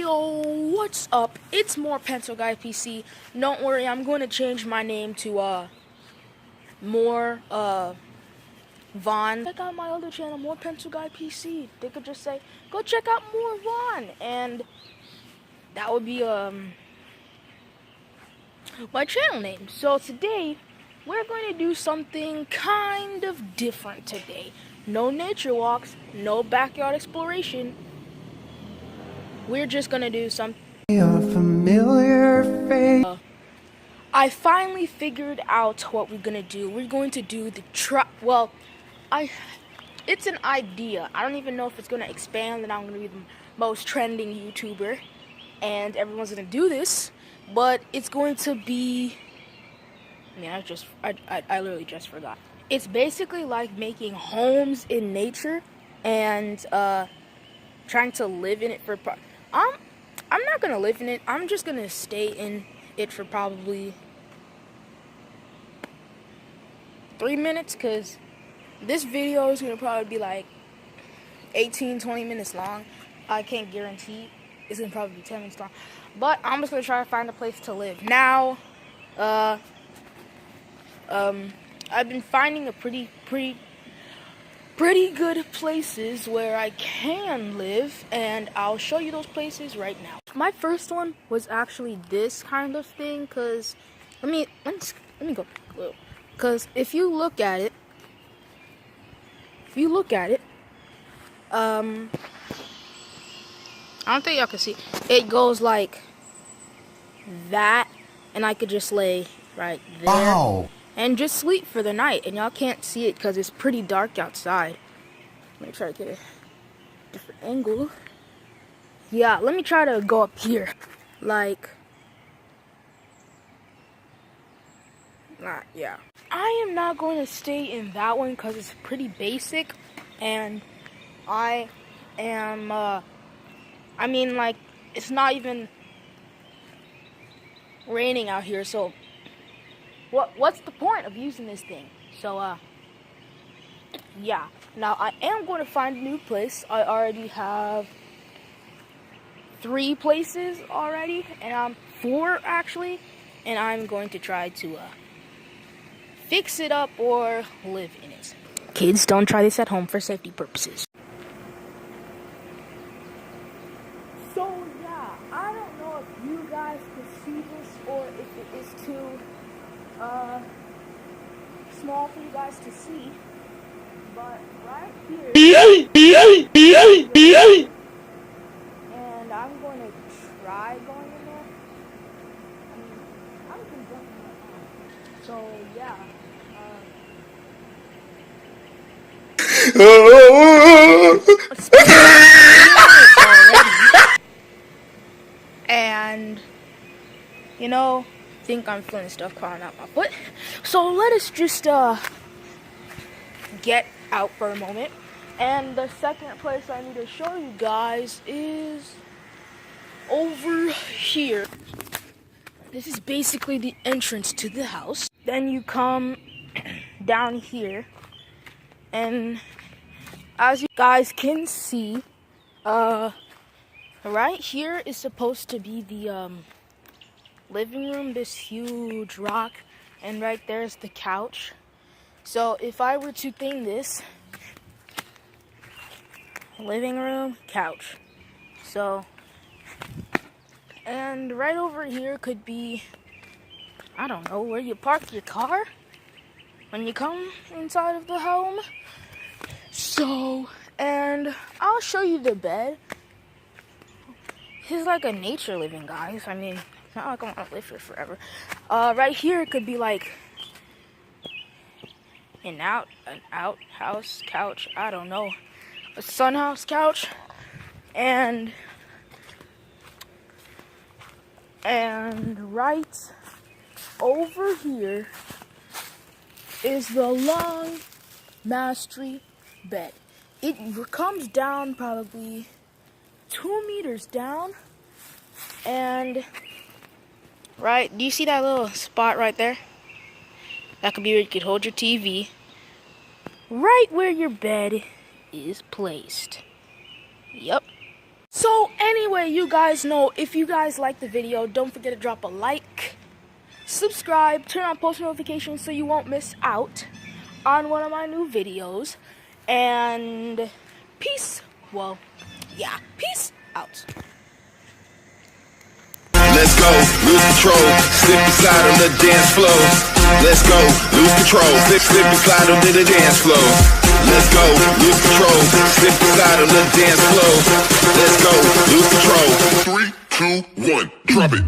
Yo, what's up? It's more Pencil Guy PC. Don't worry, I'm going to change my name to more Vaughn. Check out my other channel, More Pencil Guy PC. They could just say, go check out more Vaughn, and that would be my channel name. So today we're going to do something kind of different today. No nature walks, no backyard exploration. We're just gonna do something. Familiar face. I finally figured out what we're gonna do. We're going to do the it's an idea. I don't even know if it's gonna expand and I'm gonna be the most trending YouTuber and everyone's gonna do this, but it's going to be, I literally just forgot. It's basically like making homes in nature and trying to live in it for I'm not gonna live in it. I'm just gonna stay in it for probably 3 minutes, because this video is gonna probably be like 18-20 minutes long. I can't guarantee it's gonna probably be 10 minutes long, but I'm just gonna try to find a place to live. Now I've been finding a pretty good places where I can live, and I'll show you those places right now. My first one was actually this kind of thing, cause let me go, cause if you look at it, I don't think y'all can see. It goes like that, and I could just lay right there. Wow. And just sleep for the night, and y'all can't see it because it's pretty dark outside. Let me try to get a different angle. Yeah, let me try to go up here. Yeah. I am not going to stay in that one because it's pretty basic, and it's not even raining out here, so what's the point of using this thing? So, yeah. Now, I am going to find a new place. I already have 3 places already, and 4 actually, and I'm going to try to fix it up or live in it. Kids, don't try this at home for safety purposes. So, yeah, I don't know if you guys can see this or if it is too small for you guys to see, but right here, and I'm going to try going in there. I'm conducting it. So yeah, and think I'm feeling stuff crawling out my foot. So let us just get out for a moment. And the second place I need to show you guys is over here. This is basically the entrance to the house. Then you come down here, and as you guys can see, right here is supposed to be the living room, this huge rock, and right there's the couch. So if I were to thing this, living room, couch. So, and right over here could be, I don't know, where you park your car when you come inside of the home. So, and I'll show you the bed. It's like a nature living, guys. I mean, it's not like I want to live here forever. Right here it could be like an outhouse couch. I don't know, a sunhouse couch, and right over here is the long mastery bed. It comes down probably 2 meters down, and right, do you see that little spot right there? That could be where you could hold your TV, right where your bed is placed. Yep. So anyway, you guys know, if you guys like the video, don't forget to drop a like, subscribe, turn on post notifications so you won't miss out on one of my new videos, and peace. Well, yeah, peace out. Let's go, lose control, slip and slide on the dance floor. Let's go, lose control, slip and slide on the dance floor. Let's go, lose control, slip and slide on the dance floor. Let's go, lose control. 3, 2, 1, drop it.